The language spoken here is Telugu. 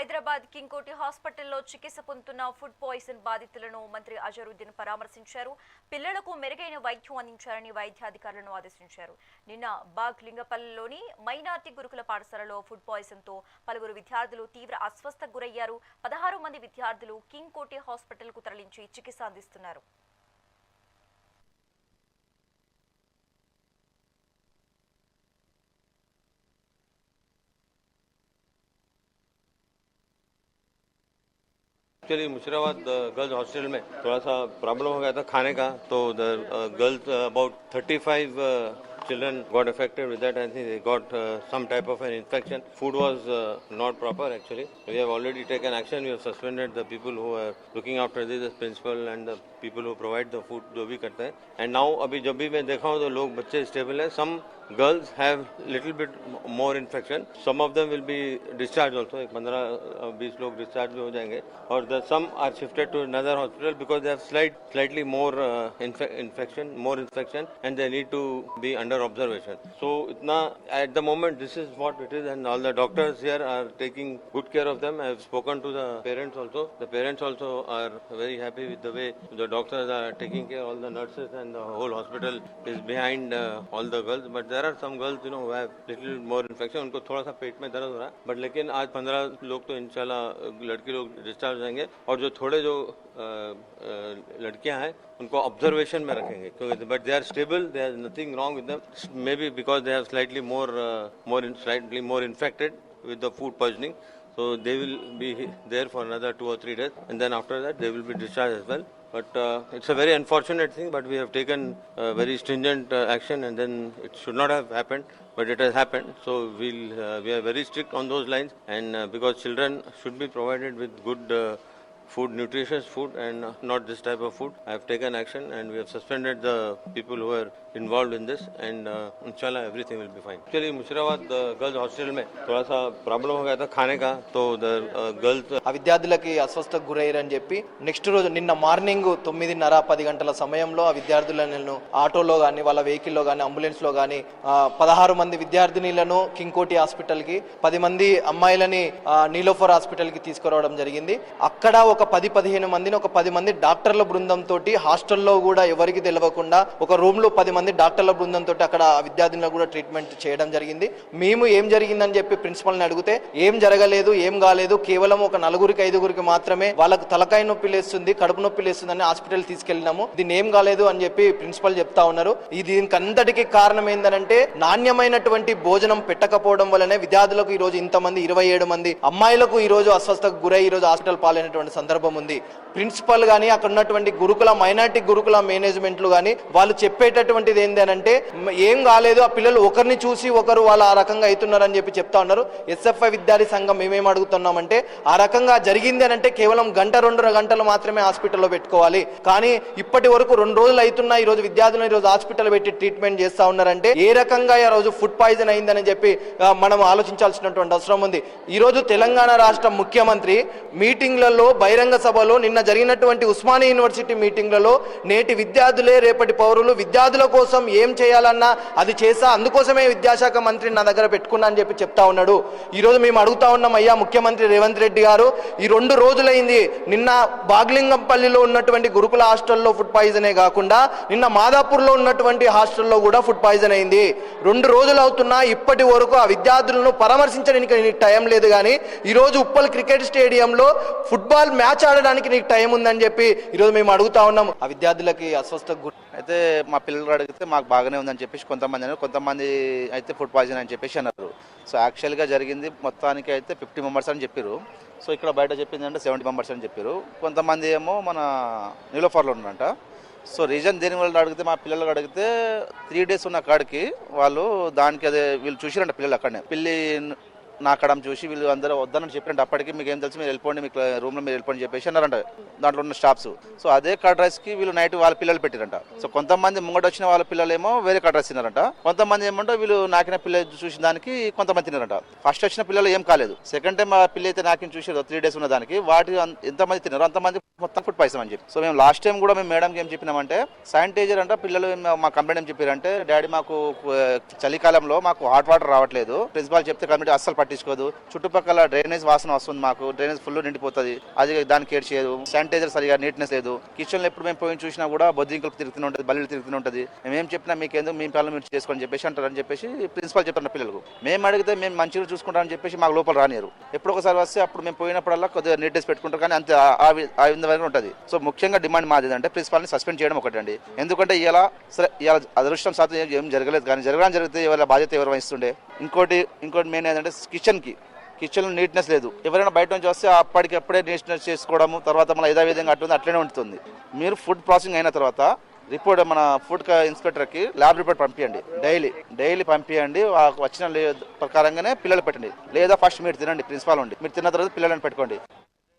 హైదరాబాద్ కింగ్ కోటి హాస్పిటల్లో చికిత్స పొందుతున్న ఫుడ్ పాయిజన్ బాధితులను మంత్రి అజరుద్దీన్ పరామర్శించారు. పిల్లలకు మెరుగైన వైద్యం అందించాలని వైద్యాధికారులను ఆదేశించారు. నిన్న బాగ్ లింగపల్లిలోని మైనార్టీ గురుకుల పాఠశాలలో ఫుడ్ పాయిజన్ తో పలువురు విద్యార్థులు తీవ్ర అస్వస్థతకు గురయ్యారు. 16 మంది విద్యార్థులు కింగ్ కోటి హాస్పిటల్ కు తరలించి చికిత్స అందిస్తున్నారు. एक्चुअली मुशीराबाद गर्ल्स हॉस्टल में थोड़ा सा प्रॉब्लम हो गया था खाने का, तो the girls about 35 children got affected with that. I think they got some type of an infection. Food was not proper actually. We have already taken action. We have suspended the people who are looking after this, the principal and the people who provide the food जो भी करते हैं. And now अभी जब भी मैं देखा हूँ तो लोग बच्चे स्टेबल हैं. Some girls have little bit more infection. Some of them will be discharged also. 15-20 लोग discharge भी हो जाएंगे. और some are shifted to another hospital because they have slightly more infection and they need to be under observation. So itna at the moment this is what it is, and all the doctors here are taking good care of them. I have spoken to the parents also. The parents also are very happy with the way the doctors are taking care. All the nurses and the whole hospital is behind all the girls. But there are some girls who have little more infection. उनको थोड़ा सा पेट में दर्द हो रहा है. But लेकिन आज 15 लोग तो इंशाल्लाह लड़की लोग डिस्चार्ज हो जाएंगे, और जो थोड़े जो लड़कियां हैं उनको ऑब्जर्वेशन में रखेंगे, क्योंकि but they are stable, there is nothing wrong with them, may be because they have slightly more infected with the food poisoning, so they will be there for another 2 or 3 days, and then after that they will be discharged as well. But it's a very unfortunate thing, but we have taken very stringent action, and then it should not have happened, but it has happened. So we are very strict on those lines, and because children should be provided with good food, nutritious food, and not this type of food. I have taken action, and we have suspended the people who are involved in this, and inshallah everything will be fine. Actually Musheerabad girls hostel में थोड़ा सा प्रॉब्लम हो गया था खाने का, तो गर्ल्स ఆ విద్యార్థులకి అస్వస్థతకు గురయ్యారని చెప్పి నెక్స్ట్ రోజు నిన్న మార్నింగ్ 9:30-10 గంటల సమయంలో ఆ విద్యార్థులను ఆటోలో కానీ వాళ్ళ వెహికల్లో కానీ అంబులెన్స్లో కానీ 16 మంది విద్యార్థినిలను కింగ్ కోటి హాస్పిటల్కి, 10 మంది అమ్మాయిలని నీలోఫర్ హాస్పిటల్కి తీసుకురావడం జరిగింది. అక్కడ ఒక 10-15 మందిని, ఒక 10 మంది డాక్టర్ల బృందంతో హాస్టల్లో కూడా ఎవరికి తెలియకుండా ఒక రూమ్ లో 10 మంది డాక్టర్ల బృందంతో అక్కడ విద్యార్థులను కూడా ట్రీట్మెంట్ చేయడం జరిగింది. మేము ఏం జరిగిందని చెప్పి ప్రిన్సిపల్ని అడిగితే ఏం జరగలేదు, ఏం కాలేదు, కేవలం ఒక 4-5 మాత్రమే వాళ్ళకు తలకాయ నొప్పి లేస్తుంది, కడుపు నొప్పి లేస్తుంది అని హాస్పిటల్ తీసుకెళ్లినాము, దీన్ని ఏం కాలేదు అని చెప్పి ప్రిన్సిపల్ చెప్తా ఉన్నారు. దీనికి అంతటికి కారణం ఏంటంటే నాణ్యమైనటువంటి భోజనం పెట్టకపోవడం వల్లనే విద్యార్థులకు ఈ రోజు ఇంతమంది 27 మంది అమ్మాయిలకు ఈ రోజు అస్వస్థతకు గురై ఈ రోజు హాస్పిటల్ పాలైనటువంటి సందర్భం ఉంది. ప్రిన్సిపల్ గానీ అక్కడ ఉన్నటువంటి గురుకుల మైనార్టీ గురుకుల మేనేజ్మెంట్లు గానీ వాళ్ళు చెప్పేటటువంటిది ఏంటంటే ఏం కాలేదు, ఆ పిల్లలు ఒకరిని చూసి ఒకరు వాళ్ళు ఆ రకంగా అవుతున్నారని చెప్పి చెప్తా ఉన్నారు. ఎస్ఎఫ్ఐ విద్యార్థి సంఘం మేమేం అడుగుతున్నామంటే ఆ రకంగా జరిగింది అంటే కేవలం 1-2 గంటలు మాత్రమే హాస్పిటల్లో పెట్టుకోవాలి. కానీ ఇప్పటి వరకు 2 రోజులు అవుతున్నా ఈ రోజు విద్యార్థులను ఈ రోజు హాస్పిటల్ పెట్టి ట్రీట్మెంట్ చేస్తా ఉన్నారంటే ఏ రకంగా ఈ రోజు ఫుడ్ పాయిజన్ అయిందని చెప్పి మనం ఆలోచించాల్సినటువంటి అవసరం ఉంది. ఈ రోజు తెలంగాణ రాష్ట్ర ముఖ్యమంత్రి మీటింగ్లలో, బహిరంగ సభలో, నిన్న జరిగినటువంటి ఉస్మానియా యూనివర్సిటీ మీటింగ్లలో నేటి విద్యార్థులే రేపటి పౌరులు, విద్యార్థుల కోసం ఏం చేయాలన్నా అది చేసా, అందుకోసమే విద్యాశాఖ మంత్రి నా దగ్గర పెట్టుకున్నా అని చెప్పి చెప్తా ఉన్నాడు. ఈ రోజు మేము అడుగుతా ఉన్నాం, అయ్యా ముఖ్యమంత్రి రేవంత్ రెడ్డి గారు, ఈ 2 రోజులైంది నిన్న బాగ్లింగంపల్లిలో ఉన్నటువంటి గురుకుల హాస్టల్లో ఫుడ్ పాయిజనే కాకుండా నిన్న మాదాపూర్లో ఉన్నటువంటి హాస్టల్లో కూడా ఫుడ్ పాయిజన్ అయింది. 2 రోజులు అవుతున్నా ఇప్పటి వరకు ఆ విద్యార్థులను పరామర్శించడానికి నీకు టైం లేదు, కానీ ఈరోజు ఉప్పల్ క్రికెట్ స్టేడియంలో ఫుట్బాల్ మ్యాచ్ ఆడడానికి నీకు టైం ఉందని చెప్పి ఈరోజు మేము అడుగుతా ఉన్నాం. ఆ విద్యార్థులకి అస్వస్థత అయితే మా పిల్లలు అడిగితే మాకు బాగానే ఉందని చెప్పేసి కొంతమంది అయితే ఫుడ్ పాయిజన్ అని చెప్పేసి అన్నారు. సో యాక్చువల్గా జరిగింది మొత్తానికి అయితే 50 మెంబర్స్ అని చెప్పారు. సో ఇక్కడ బయట చెప్పింది అంటే 70 మెంబర్స్ అని చెప్పారు. కొంతమంది ఏమో మన నీలోఫర్లో ఉన్నారంట. సో రీజన్ దేని వల్ల అడిగితే, మా పిల్లలు అడిగితే 3 days ఉన్న కాడికి వాళ్ళు దానికి అదే వీళ్ళు చూసిరంట, పిల్లలు అక్కడనే పిల్లి నాకడం చూసి వీళ్ళు అందరూ వద్దని చెప్పారంట. అప్పటికి మీకు ఏం తెలుసు, మీరు వెళ్ళిపోండి, మీకు రూమ్లో మీరు వెళ్ళిపోండి చెప్పేసి అన్నారంట దాంట్లో ఉన్న స్టాఫ్స్. సో అదే కర్డ్ రైస్కి వీళ్ళు నైట్ వాళ్ళ పిల్లలు పెట్టారంట. సో కొంతమంది ముంగట వచ్చిన వాళ్ళ పిల్లలేమో వేరే కర్డ్ రైస్ తిన్నారంట. కొంతమంది ఏమంటే వీళ్ళు నాకిన పిల్లలు చూసిన దానికి కొంతమంది తిన్నారంట. ఫస్ట్ వచ్చిన పిల్లలు ఏం కాలేదు, సెకండ్ టైం ఆ పిల్ల అయితే నాకిన చూసారు 3 days ఉన్న దానికి, వాటి ఎంతమంది తిన్నారు అంతమంది మొత్తం ఫుడ్ పాయిజన్ అని చెప్పి. సో మేము లాస్ట్ టైం కూడా మేము మేడంకి ఏం చెప్పినామంటే, శానిటైజర్ అంట పిల్లలు మా కంప్లైంట్ ఏం చెప్పారంటే, డాడీ మాకు చలికాలంలో మాకు హాట్ వాటర్ రావట్లేదు, ప్రిన్సిపాల్ చెప్తే కంప్లీట్ అస్సలు పట్టించుకోదు. చుట్టుపక్కల డ్రైనేజ్ వాసన వస్తుంది, మాకు డ్రైనేజ్ ఫుల్ నిండిపోతుంది, అది దానికి కేర్ చేయదు. శానిటైజర్ సరిగా నీట్నెస్ లేదు. కిచెన్ లో ఎప్పుడు మేము పోయి చూసినా కూడా బొద్దింకలు తిరుగుతూనే ఉంటుంది, బల్లీలు తిరుగుతూనే ఉంటుంది. మేము చెప్పినా మీకు ఎందుకు మీ పిల్లలు మీరు చేసుకొని చెప్పేసి అంటారని చెప్పేసి ప్రిన్సిపల్ చెప్తున్న పిల్లలకు. మేము అడిగితే మేము మంచిగా చూసుకుంటామని చెప్పేసి మాకు లోపల రానియరు. ఎప్పుడు ఒకసారి వస్తే అప్పుడు మేము పోయినప్పుడల్లా కొద్దిగా నీట్నెస్ పెట్టుకుంటారు, కానీ అంతే ఆ విధంగా ఉంటుంది. సో ముఖ్యంగా డిమాండ్ మాది అంటే ప్రిన్సిపాల్ని సస్పెండ్ చేయడం ఒకటండి. ఎందుకంటే ఇలా సరే ఇలా అదృష్టం శాతం ఏం జరగలేదు, కానీ జరిగితే ఎవరి బాధ్యత ఎవరు వహిస్తుండే. ఇంకోటి మెయిన్ ఏంటంటే కిచెన్ నీట్నెస్ లేదు. ఎవరైనా బయట నుంచి వస్తే అప్పటికప్పుడే నీట్నెస్ చేసుకోవడము, తర్వాత మన యథావిధంగా అట్టుంది అట్లనే ఉంటుంది. మీరు ఫుడ్ ప్రాసెసింగ్ అయిన తర్వాత రిపోర్ట్ మన ఫుడ్ ఇన్స్పెక్టర్కి ల్యాబ్ రిపోర్ట్ పంపించండి, డైలీ పంపించండి. వచ్చిన ప్రకారంగానే పిల్లలు పెట్టండి, లేదా ఫస్ట్ మీరు తినండి, ప్రిన్సిపాల్ ఉండి మీరు తిన్న తర్వాత పిల్లలను పెట్టుకోండి.